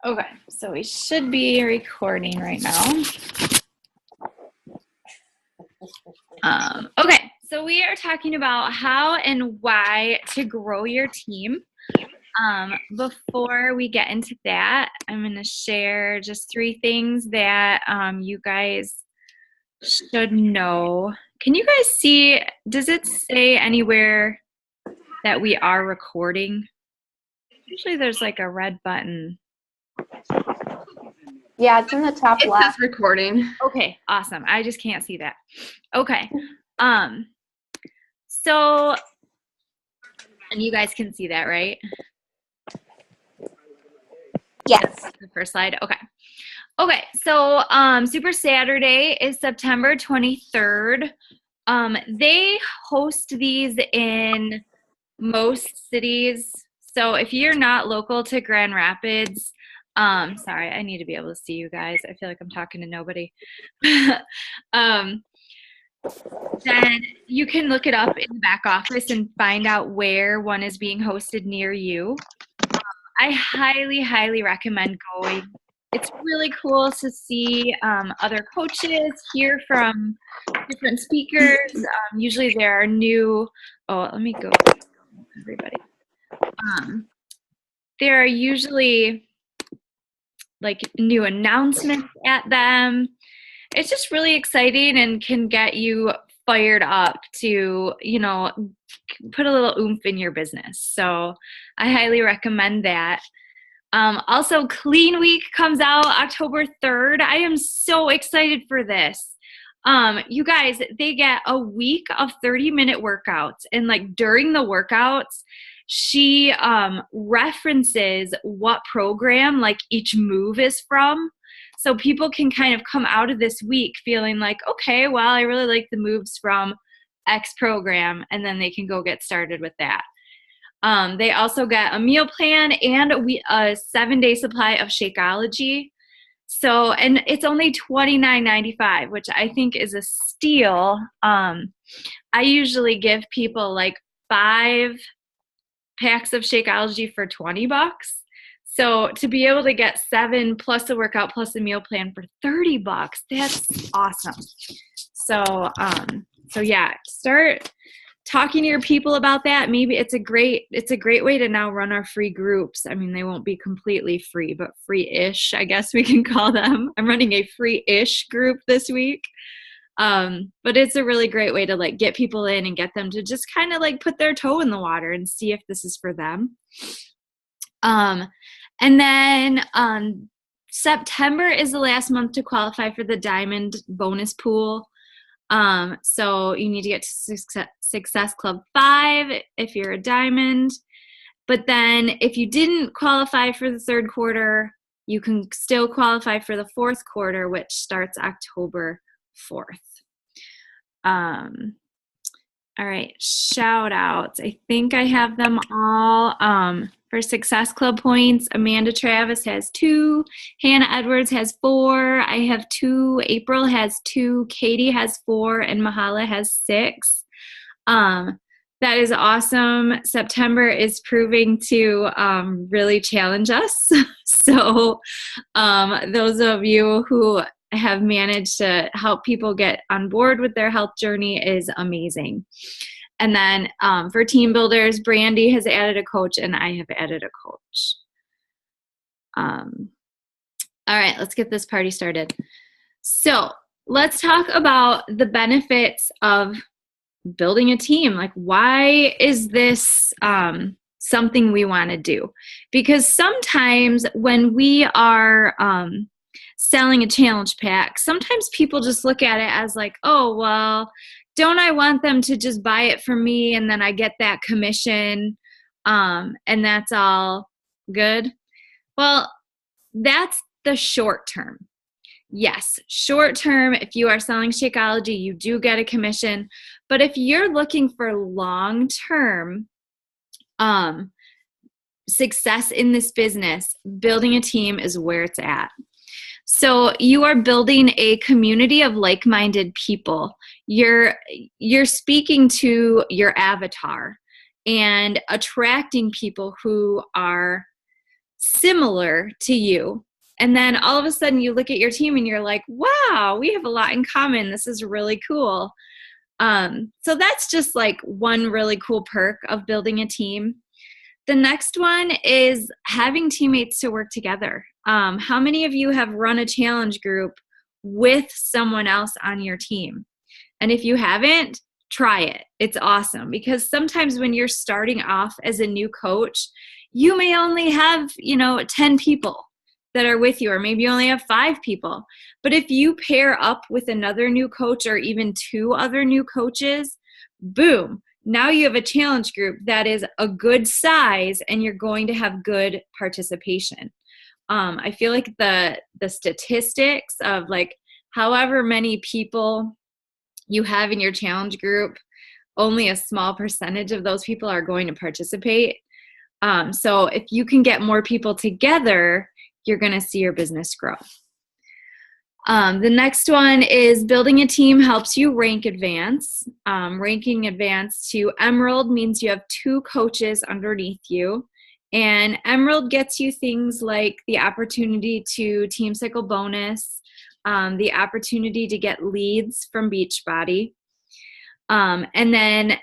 Okay, so we should be recording right now. Okay, so we are talking about how and why to grow your team. Before we get into that, I'm going to share just 3 things that you guys should know. Can you guys see, does it say anywhere that we are recording? Usually there's like a red button. Yeah, it's in the top left. It says recording. Okay, awesome. I just can't see that. Okay. So, and you guys can see that, right? Yes. The first slide. Okay. Okay. So, Super Saturday is September 23rd. They host these in most cities. So if you're not local to Grand Rapids, sorry, I need to be able to see you guys. I feel like I'm talking to nobody. Then you can look it up in the back office and find out where one is being hosted near you. I highly, highly recommend going. It's really cool to see other coaches, hear from different speakers. Usually there are new, let me go, everybody. There are usually like new announcements at them. It's just really exciting and can get you fired up to, put a little oomph in your business. So I highly recommend that. Also, Clean Week comes out October 3rd. I am so excited for this. You guys, they get a week of 30-minute workouts, and like during the workouts, she references what program like each move is from. So people can kind of come out of this week feeling like, okay, well, I really like the moves from X program, and then they can go get started with that. They also get a meal plan and a 7-day supply of Shakeology. So, and it's only $29.95, which I think is a steal. I usually give people like 5 packs of Shakeology for $20. So to be able to get 7 plus a workout plus a meal plan for $30, that's awesome. So yeah, start talking to your people about that. Maybe it's a great way to now run our free groups. I mean, they won't be completely free, but free-ish, I guess we can call them. I'm running a free-ish group this week. But it's a really great way to like get people in and get them to just kind of like put their toe in the water and see if this is for them. And then September is the last month to qualify for the Diamond bonus pool. So you need to get to Success Club 5 if you're a Diamond. But then if you didn't qualify for the 3rd quarter, you can still qualify for the 4th quarter, which starts October 4th. All right, shout outs. I think I have them all. For Success Club points, Amanda Travis has 2, Hannah Edwards has 4, I have 2, April has 2, Katie has 4, and Mahala has 6. That is awesome. September is proving to really challenge us. So those of you who have managed to help people get on board with their health journey is amazing. And then for team builders, Brandy has added a coach and I have added a coach. All right, let's get this party started. So let's talk about the benefits of building a team. Like, why is this something we want to do? Because sometimes when we are selling a challenge pack, sometimes people just look at it as like, oh, well, don't I want them to just buy it from me and then I get that commission and that's all good? Well, that's the short term. Yes, short term, if you are selling Shakeology, you do get a commission. But if you're looking for long term success in this business, building a team is where it's at. So you are building a community of like-minded people. You're speaking to your avatar and attracting people who are similar to you. And then all of a sudden you look at your team and you're like, wow, we have a lot in common. This is really cool. So that's just like one really cool perk of building a team. The next one is having teammates to work together. How many of you have run a challenge group with someone else on your team? And if you haven't, try it. It's awesome, because sometimes when you're starting off as a new coach, you may only have, 10 people that are with you, or maybe you only have 5 people. But if you pair up with another new coach or even 2 other new coaches, boom, now you have a challenge group that is a good size and you're going to have good participation. I feel like the statistics of like however many people you have in your challenge group, only a small percentage of those people are going to participate. So if you can get more people together, you're going to see your business grow. The next one is building a team helps you rank advance. Ranking advance to Emerald means you have 2 coaches underneath you. And Emerald gets you things like the opportunity to Team Cycle bonus, the opportunity to get leads from Beachbody. And then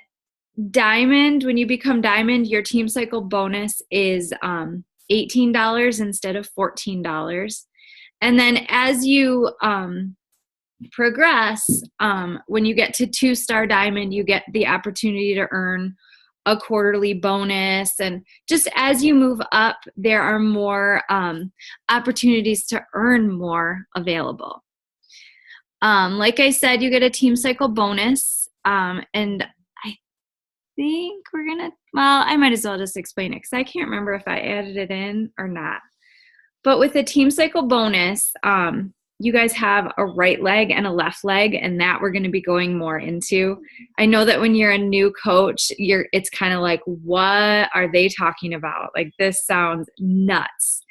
Diamond, when you become Diamond, your Team Cycle bonus is $18 instead of $14. And then as you progress, when you get to 2-star Diamond, you get the opportunity to earn a quarterly bonus. And just as you move up, there are more opportunities to earn more available. Like I said, you get a Team Cycle bonus. And I think we're going to, I might as well just explain it because I can't remember if I added it in or not. But with the Team Cycle bonus, you guys have a right leg and a left leg, and that we're going to be going more into. I know that when you're a new coach, it's kind of like, what are they talking about? Like, this sounds nuts.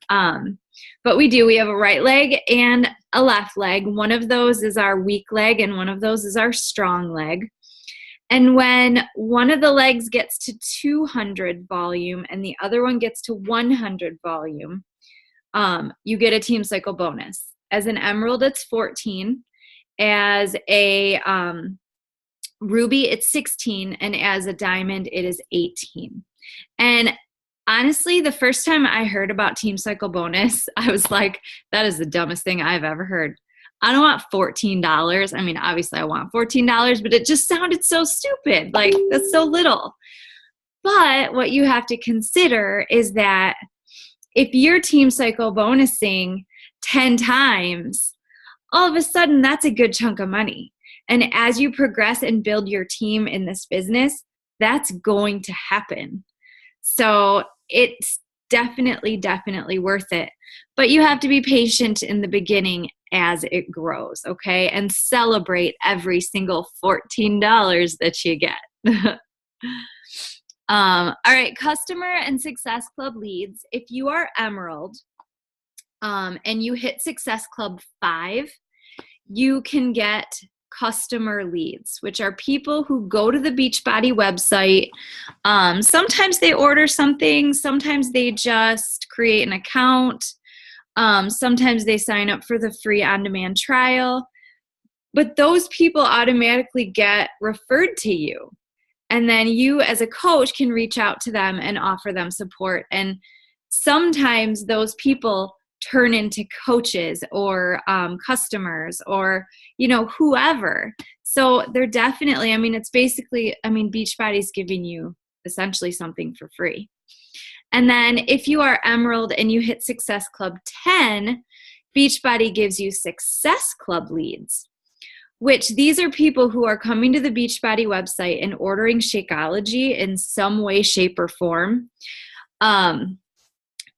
But we have a right leg and a left leg. One of those is our weak leg and one of those is our strong leg. And when one of the legs gets to 200 volume and the other one gets to 100 volume, you get a Team Cycle bonus. As an Emerald, it's 14. As a Ruby, it's 16. And as a Diamond, it is 18. And honestly, the first time I heard about Team Cycle bonus, I was like, that is the dumbest thing I've ever heard. I don't want $14. I mean, obviously I want $14, but it just sounded so stupid. Like, that's so little. But what you have to consider is that if you're Team Cycle bonusing 10 times, all of a sudden that's a good chunk of money. And as you progress and build your team in this business, that's going to happen. So it's definitely worth it. But you have to be patient in the beginning as it grows, okay? And celebrate every single $14 that you get. All right, Customer and Success Club leads. If you are Emerald and you hit Success Club 5, you can get customer leads, which are people who go to the Beachbody website. Sometimes they order something. Sometimes they just create an account. Sometimes they sign up for the free on-demand trial. But those people automatically get referred to you. And then you as a coach can reach out to them and offer them support. And sometimes those people turn into coaches or customers or, whoever. So they're definitely, it's basically, Beachbody's giving you essentially something for free. And then if you are Emerald and you hit Success Club 10, Beachbody gives you Success Club leads, which these are people who are coming to the Beachbody website and ordering Shakeology in some way, shape, or form.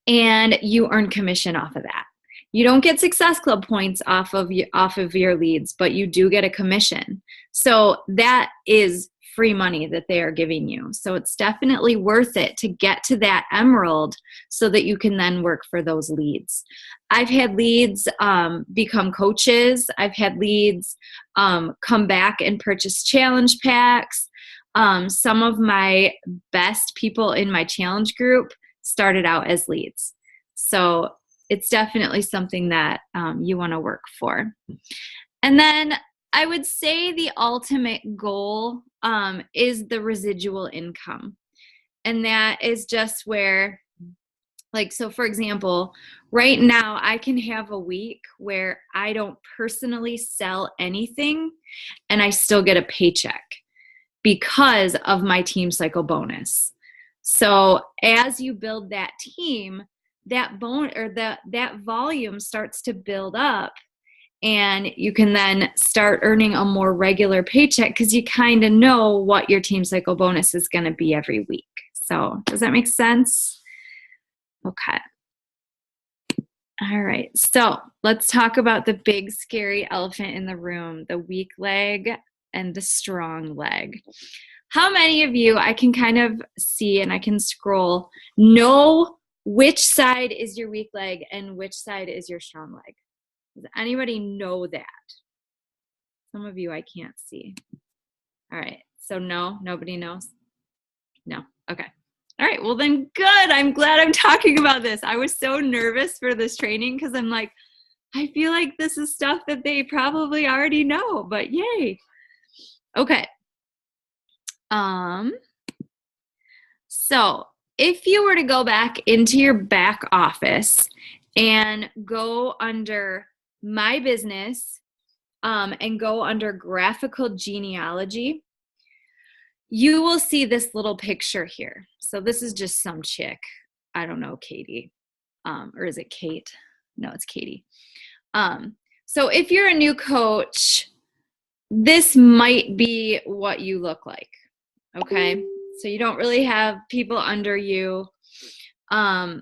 And you earn commission off of that. You don't get Success Club points off of your leads, but you do get a commission. So that is free money that they are giving you. So it's definitely worth it to get to that Emerald so that you can then work for those leads. I've had leads become coaches. I've had leads come back and purchase challenge packs. Some of my best people in my challenge group started out as leads. So it's definitely something that you want to work for. And then I would say the ultimate goal is the residual income. And that is just where, like, so for example, right now I can have a week where I don't personally sell anything and I still get a paycheck because of my team cycle bonus. So as you build that team, that that volume starts to build up, and you can then start earning a more regular paycheck because you kind of know what your team cycle bonus is going to be every week. So does that make sense? Okay. All right. So let's talk about the big scary elephant in the room, the weak leg and the strong leg. How many of you, I can kind of see and I can scroll, know which side is your weak leg and which side is your strong leg? Does anybody know that? Some of you I can't see. All right. So no, nobody knows? No. Okay. All right. Well then good. I'm glad I'm talking about this. I was so nervous for this training because I'm like, I feel like this is stuff that they probably already know, but yay. Okay. So if you were to go back into your back office and go under My Business and go under graphical genealogy, you will see this little picture here. So this is just some chick. I don't know, Katie. Or is it Kate? No, it's Katie. So if you're a new coach, this might be what you look like. Okay. So you don't really have people under you. I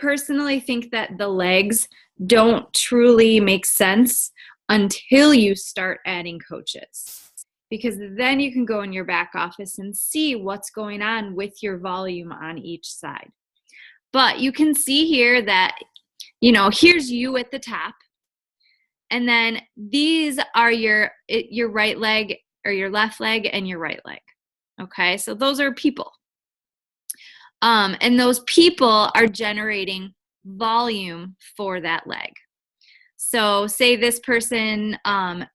personally think that the legs don't truly make sense until you start adding coaches, because then you can go in your back office and see what's going on with your volume on each side. But you can see here that, you know, here's you at the top. And then these are your right leg or your left leg and your right leg. Okay, so those are people. And those people are generating volume for that leg. So say this person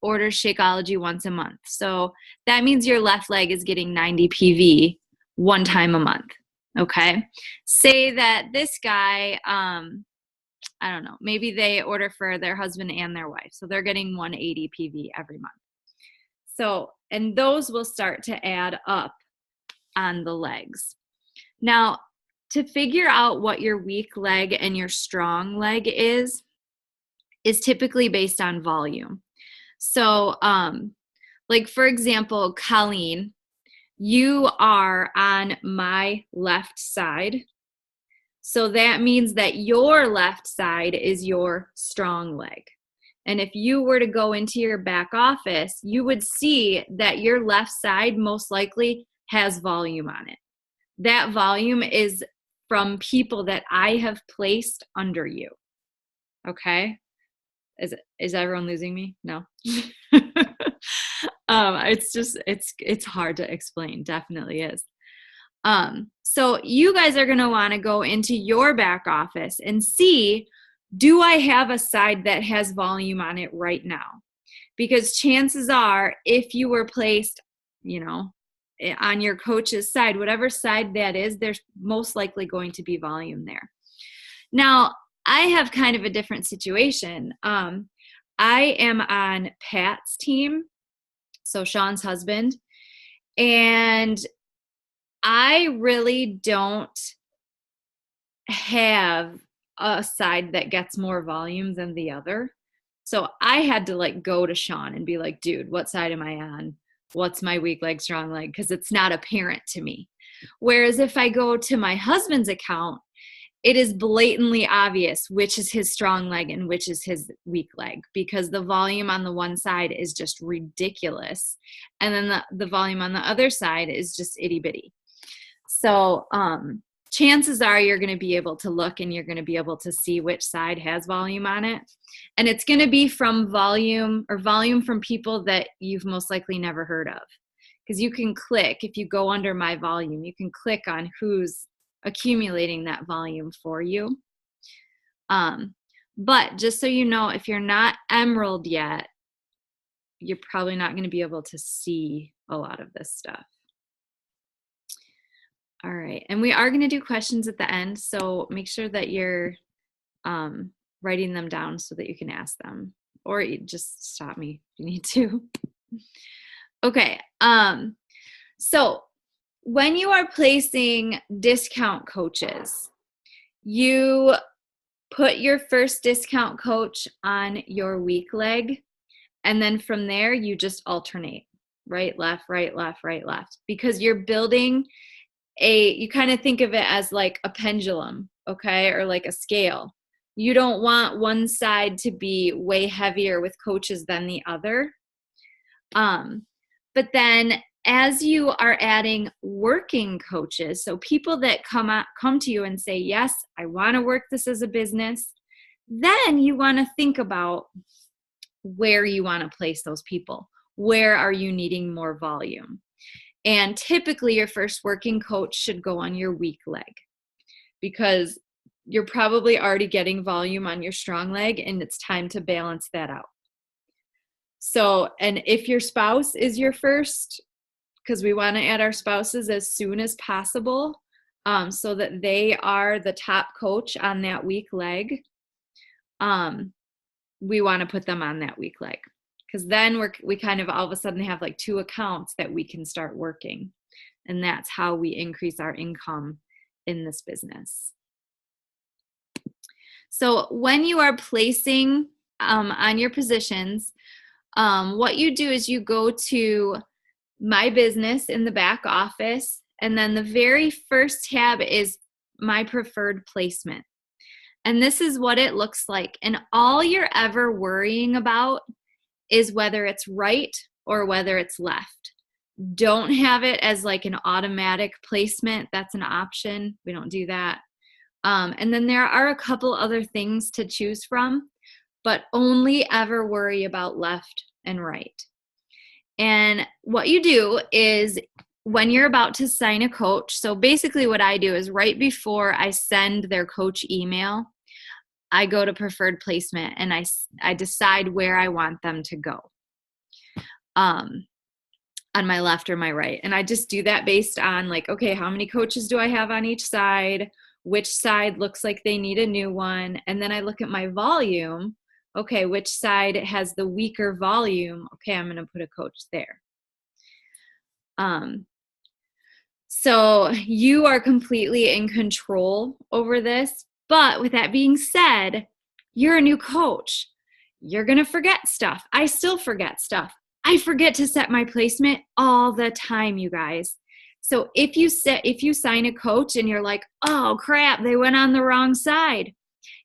orders Shakeology once a month. So that means your left leg is getting 90 PV one time a month. Okay, say that this guy, I don't know, maybe they order for their husband and their wife. So they're getting 180 PV every month. So, and those will start to add up on the legs. Now, to figure out what your weak leg and your strong leg is typically based on volume. So, like for example, Colleen, you are on my left side. So that means that your left side is your strong leg. And if you were to go into your back office, you would see that your left side most likely has volume on it. That volume is from people that I have placed under you. Okay? Is everyone losing me? No. It's hard to explain. Definitely is. So you guys are going to want to go into your back office and see, do I have a side that has volume on it right now? Because chances are, if you were placed, you know, on your coach's side, whatever side that is, there's most likely going to be volume there. Now, I have kind of a different situation. I am on Pat's team, so Sean's husband, and I really don't have a side that gets more volume than the other. So I had to like go to Sean and be like, dude, what side am I on? What's my weak leg, strong leg? Because it's not apparent to me. Whereas if I go to my husband's account, it is blatantly obvious which is his strong leg and which is his weak leg, because the volume on the one side is just ridiculous. And then the volume on the other side is just itty bitty. So chances are you're going to be able to look and you're going to be able to see which side has volume on it. And it's going to be from volume from people that you've most likely never heard of. Because you can click, if you go under my volume, you can click on who's accumulating that volume for you. But just so you know, if you're not Emerald yet, you're probably not going to be able to see a lot of this stuff. All right, and we are going to do questions at the end, so make sure that you're writing them down so that you can ask them, or you just stop me if you need to. Okay, so when you are placing discount coaches, you put your first discount coach on your weak leg, and then from there you just alternate, right, left, right, left, right, left, because you're building you kind of think of it as like a pendulum, okay, or like a scale. You don't want one side to be way heavier with coaches than the other. But then as you are adding working coaches, so people that come to you and say, yes, I want to work this as a business, then you want to think about where you want to place those people. Where are you needing more volume? And typically your first working coach should go on your weak leg, because you're probably already getting volume on your strong leg and it's time to balance that out. So, and if your spouse is your first, because we want to add our spouses as soon as possible, so that they are the top coach on that weak leg, we want to put them on that weak leg. Because then we kind of all of a sudden have like 2 accounts that we can start working. And that's how we increase our income in this business. So when you are placing on your positions, what you do is you go to My Business in the back office, and then the very first tab is My Preferred Placement. And this is what it looks like. And all you're ever worrying about is whether it's right or whether it's left. Don't have it as like an automatic placement. That's an option. We don't do that. And then there are a couple other things to choose from, but only ever worry about left and right. And what you do is when you're about to sign a coach, so basically what I do is right before I send their coach email, I go to preferred placement and I decide where I want them to go, on my left or my right. And I just do that based on like, okay, how many coaches do I have on each side? Which side looks like they need a new one? And then I look at my volume. Okay, which side has the weaker volume? Okay, I'm going to put a coach there. So you are completely in control over this. But with that being said, you're a new coach. You're going to forget stuff. I still forget stuff. I forget to set my placement all the time, you guys. So if you sign a coach and you're like, oh crap, they went on the wrong side,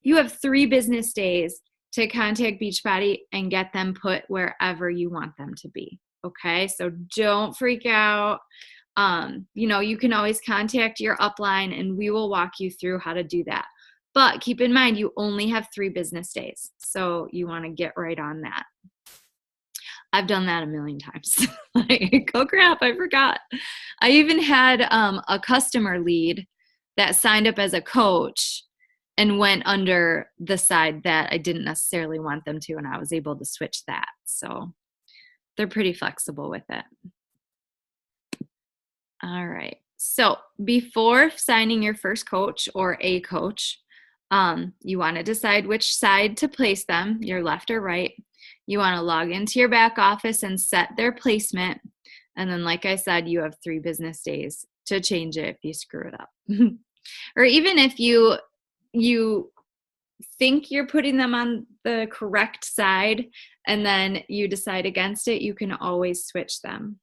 you have 3 business days to contact Beachbody and get them put wherever you want them to be. Okay, so don't freak out. You can always contact your upline and we will walk you through how to do that. But keep in mind, you only have 3 business days. So you want to get right on that. I've done that a million times. Like, oh crap, I forgot. I even had a customer lead that signed up as a coach and went under the side that I didn't necessarily want them to, and I was able to switch that. So they're pretty flexible with it. All right. So before signing your first coach or a coach, you want to decide which side to place them, your left or right. You want to log into your back office and set their placement. And then, like I said, you have 3 business days to change it if you screw it up. Or even if you think you're putting them on the correct side and then you decide against it, you can always switch them.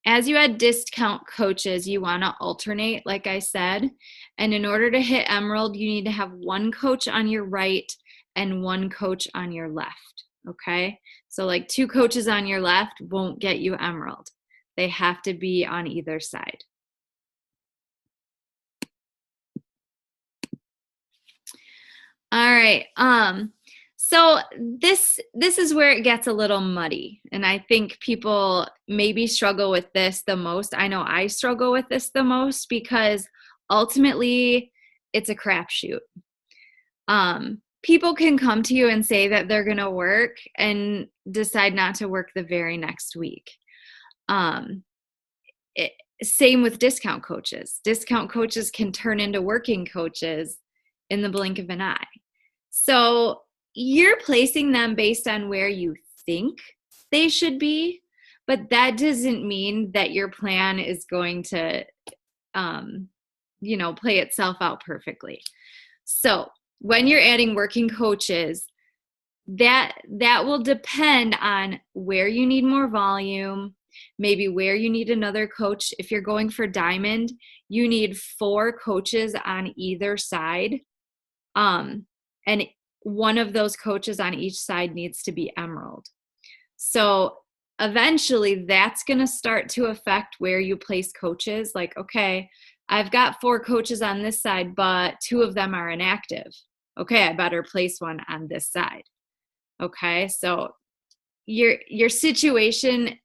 As you add discount coaches, you want to alternate, like I said. And in order to hit Emerald, you need to have 1 coach on your right and 1 coach on your left. Okay? So like 2 coaches on your left won't get you Emerald. They have to be on either side. All right. So this is where it gets a little muddy, and I think people maybe struggle with this the most. I know I struggle with this the most because ultimately it's a crapshoot. People can come to you and say that they're going to work and decide not to work the very next week. Same with discount coaches. Discount coaches can turn into working coaches in the blink of an eye. So you're placing them based on where you think they should be, but that doesn't mean that your plan is going to, play itself out perfectly. So when you're adding working coaches, that will depend on where you need more volume, maybe where you need another coach. If you're going for diamond, you need 4 coaches on either side. And one of those coaches on each side needs to be emerald. So eventually that's going to start to affect where you place coaches. Like, okay, I've got 4 coaches on this side, but 2 of them are inactive. Okay, I better place one on this side. Okay, so your situation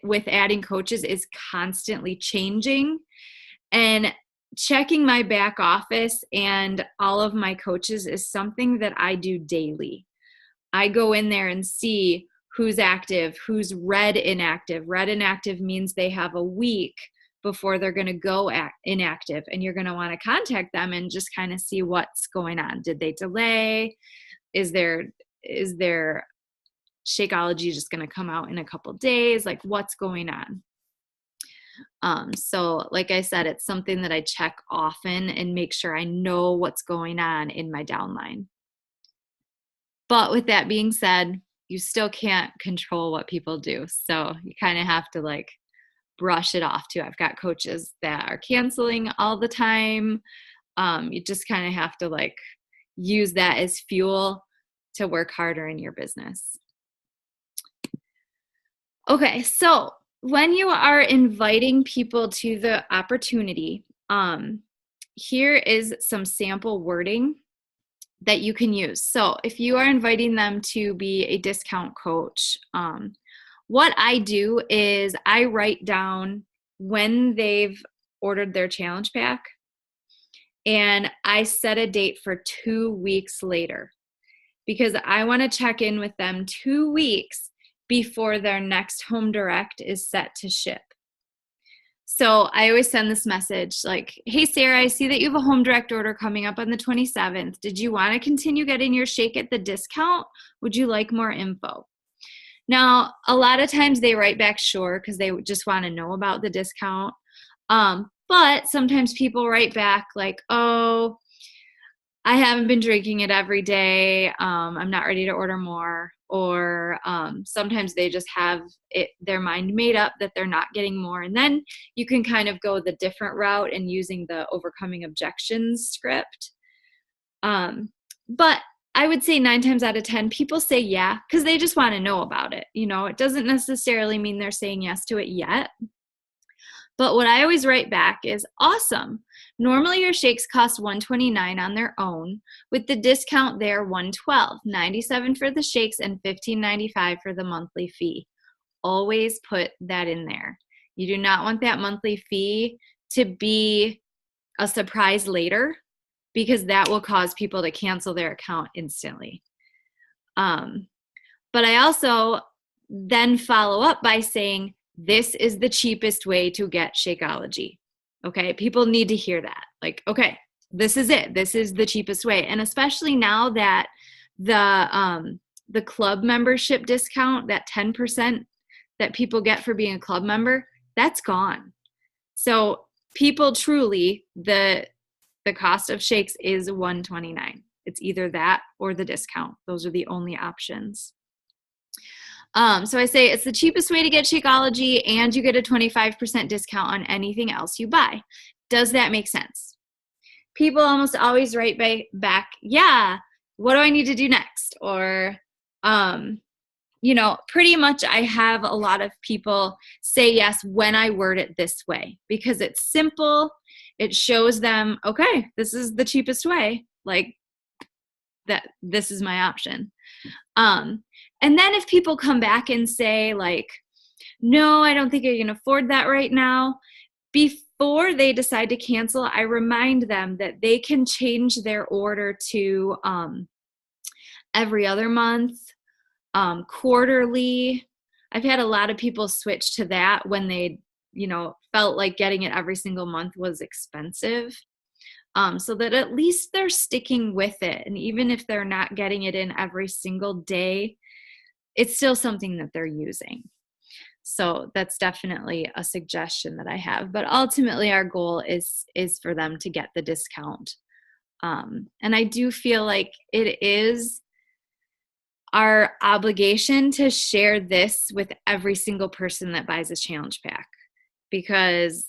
with adding coaches is constantly changing, and checking my back office and all of my coaches is something that I do daily. I go in there and see who's active, who's red inactive. Red inactive means they have a week before they're going to go inactive, and you're going to want to contact them and just kind of see what's going on. Did they delay? Is their Shakeology just going to come out in a couple days? Like, what's going on? So like I said, it's something that I check often and make sure I know what's going on in my downline. But with that being said, you still can't control what people do. So you kind of have to like brush it off too. I've got coaches that are canceling all the time. You just kind of have to like use that as fuel to work harder in your business. Okay, so when you are inviting people to the opportunity, here is some sample wording that you can use. So if you are inviting them to be a discount coach, what I do is I write down when they've ordered their challenge pack, and I set a date for 2 weeks later, because I want to check in with them 2 weeks before their next home direct is set to ship. So I always send this message like, hey, Sarah, I see that you have a home direct order coming up on the 27th. Did you want to continue getting your shake at the discount? Would you like more info? Now, a lot of times they write back sure, because they just want to know about the discount. But sometimes people write back like, oh, I haven't been drinking it every day. I'm not ready to order more. Or sometimes they just have their mind made up that they're not getting more. And then you can kind of go the different route and using the overcoming objections script. But I would say 9 times out of 10, people say yeah, because they just want to know about it. You know, it doesn't necessarily mean they're saying yes to it yet. But what I always write back is, awesome. Normally your shakes cost $129 on their own. With the discount there, $112, $97 for the shakes and $15.95 for the monthly fee. Always put that in there. You do not want that monthly fee to be a surprise later, because that will cause people to cancel their account instantly. But I also then follow up by saying, this is the cheapest way to get Shakeology. Okay, people need to hear that. Like, okay, this is it. This is the cheapest way. And especially now that the club membership discount, that 10% that people get for being a club member, that's gone. So people truly, the cost of shakes is $129. It's either that or the discount. Those are the only options. So I say it's the cheapest way to get Shakeology, and you get a 25% discount on anything else you buy. Does that make sense? People almost always write back, yeah, what do I need to do next? Or, pretty much I have a lot of people say yes when I word it this way, because it's simple. It shows them, okay, this is the cheapest way. Like, that this is my option. And then if people come back and say like, no, I don't think I can afford that right now, before they decide to cancel, I remind them that they can change their order to every other month, quarterly. I've had a lot of people switch to that when they, felt like getting it every single month was expensive. So that at least they're sticking with it. And even if they're not getting it in every single day, it's still something that they're using. So that's definitely a suggestion that I have. But ultimately, our goal is for them to get the discount. And I do feel like it is our obligation to share this with every single person that buys a challenge pack, because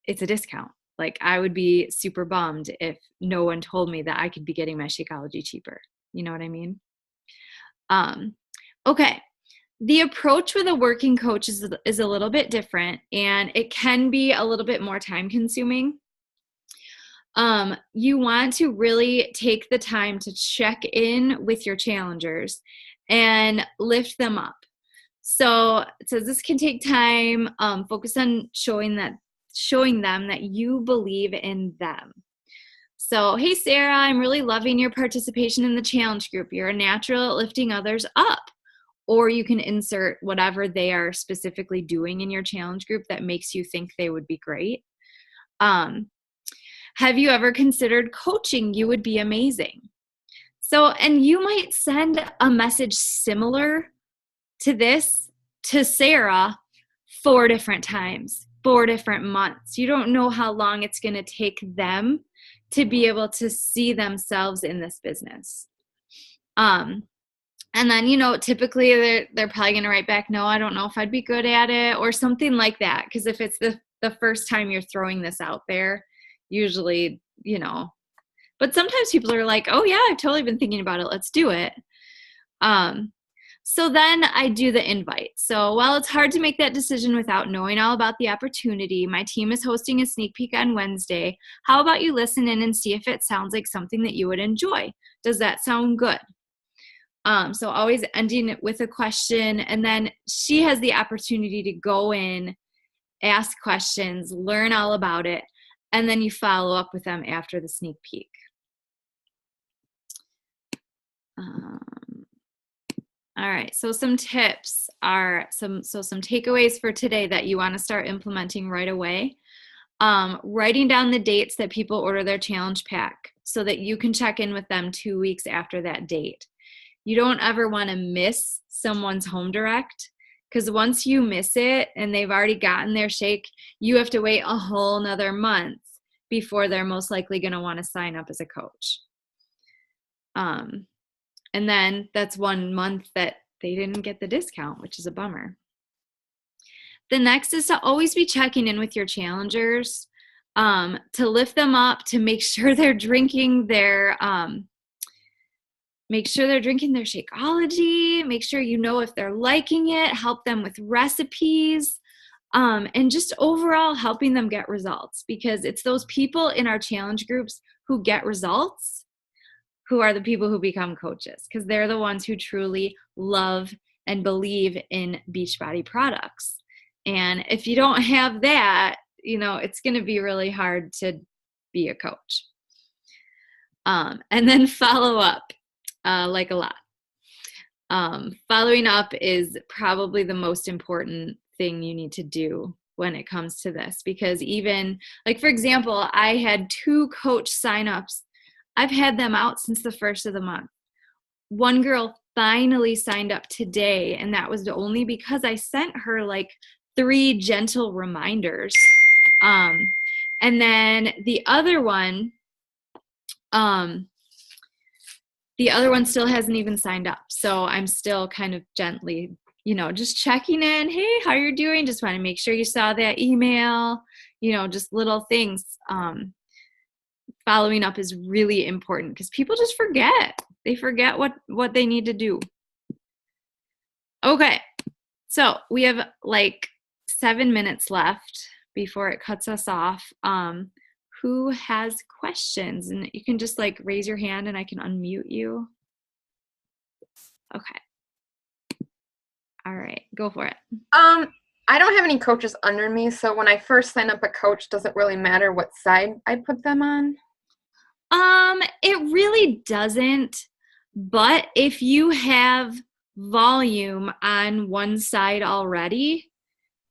it's a discount. Like, I would be super bummed if no one told me that I could be getting my Shakeology cheaper. You know what I mean? Okay. The approach with a working coach is a little bit different, and it can be a little bit more time consuming. You want to really take the time to check in with your challengers and lift them up. So it says this can take time. Focus on showing them that you believe in them. So, hey, Sarah, I'm really loving your participation in the challenge group. You're a natural at lifting others up. Or you can insert whatever they are specifically doing in your challenge group that makes you think they would be great. Have you ever considered coaching? You would be amazing. So, and you might send a message similar to this to Sarah 4 different times, 4 different months. You don't know how long it's going to take them to be able to see themselves in this business. And then, typically they're probably going to write back, no, I don't know if I'd be good at it, or something like that. Because if it's the first time you're throwing this out there, usually, but sometimes people are like, oh yeah, I've totally been thinking about it. Let's do it. So then I do the invite. So while it's hard to make that decision without knowing all about the opportunity, my team is hosting a sneak peek on Wednesday. How about you listen in and see if it sounds like something that you would enjoy? Does that sound good? So always ending it with a question, and then she has the opportunity to go in, ask questions, learn all about it, and then you follow up with them after the sneak peek. All right, so some tips are some takeaways for today that you want to start implementing right away. Writing down the dates that people order their challenge pack so that you can check in with them 2 weeks after that date. You don't ever want to miss someone's home direct, because once you miss it and they've already gotten their shake, you have to wait a whole nother month before they're most likely going to want to sign up as a coach. And then that's 1 month that they didn't get the discount, which is a bummer. The next is to always be checking in with your challengers, to lift them up, to make sure they're drinking their Shakeology, make sure you know if they're liking it, help them with recipes, and just overall helping them get results, because it's those people in our challenge groups who get results who are the people who become coaches, because they're the ones who truly love and believe in Beachbody products. And if you don't have that, it's going to be really hard to be a coach. And then follow up. Like a lot. Following up is probably the most important thing you need to do when it comes to this, because even like, for example, I had 2 coach signups. I've had them out since the first of the month. One girl finally signed up today, and that was only because I sent her like 3 gentle reminders. And then the other one still hasn't even signed up. So I'm still kind of gently, just checking in. Hey, how you're doing? Just want to make sure you saw that email, just little things. Following up is really important, because people just forget. They forget what they need to do. Okay. So we have like 7 minutes left before it cuts us off. Who has questions? And you can just like raise your hand and I can unmute you. Okay. All right, go for it. I don't have any coaches under me, so when I first sign up a coach, does it really matter what side I put them on? It really doesn't, but if you have volume on one side already,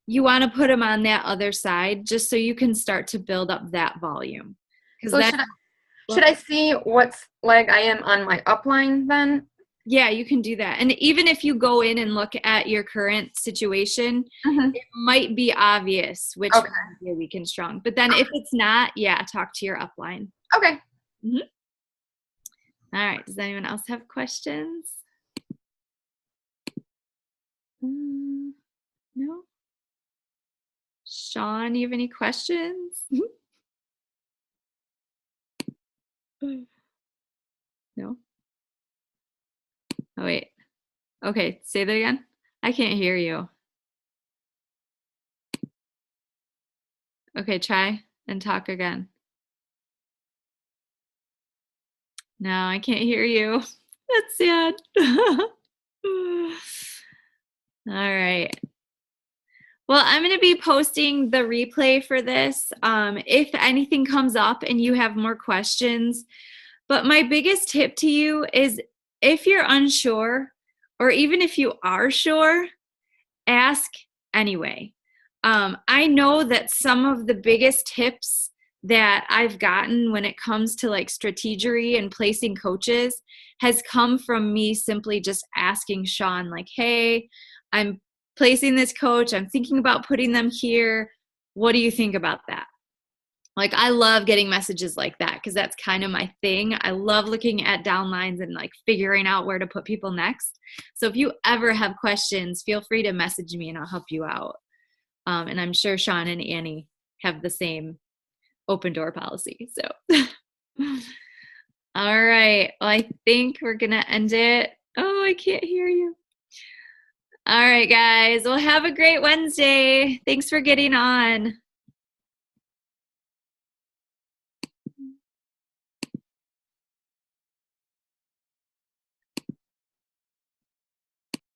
you want to put them on that other side just so you can start to build up that volume. So should I see what leg I am on my upline then? Yeah, you can do that. And even if you go in and look at your current situation, it might be obvious which one would be weak and strong. But then if it's not, yeah, talk to your upline. Okay. Mm-hmm. All right. Does anyone else have questions? No? Sean, you have any questions? No? Oh, wait. Okay, say that again. I can't hear you. Okay, try and talk again. No, I can't hear you. That's sad. All right. Well, I'm going to be posting the replay for this if anything comes up and you have more questions. But my biggest tip to you is if you're unsure, or even if you are sure, ask anyway. I know that some of the biggest tips that I've gotten when it comes to like strategery and placing coaches has come from me simply just asking Sean, like, hey, I'm placing this coach. I'm thinking about putting them here. What do you think about that? Like, I love getting messages like that because that's kind of my thing. I love looking at downlines and like figuring out where to put people next. So if you ever have questions, feel free to message me and I'll help you out. And I'm sure Sean and Annie have the same open door policy. So, all right. Well, I think we're going to end it. Oh, I can't hear you. All right, guys. Well, have a great Wednesday. Thanks for getting on.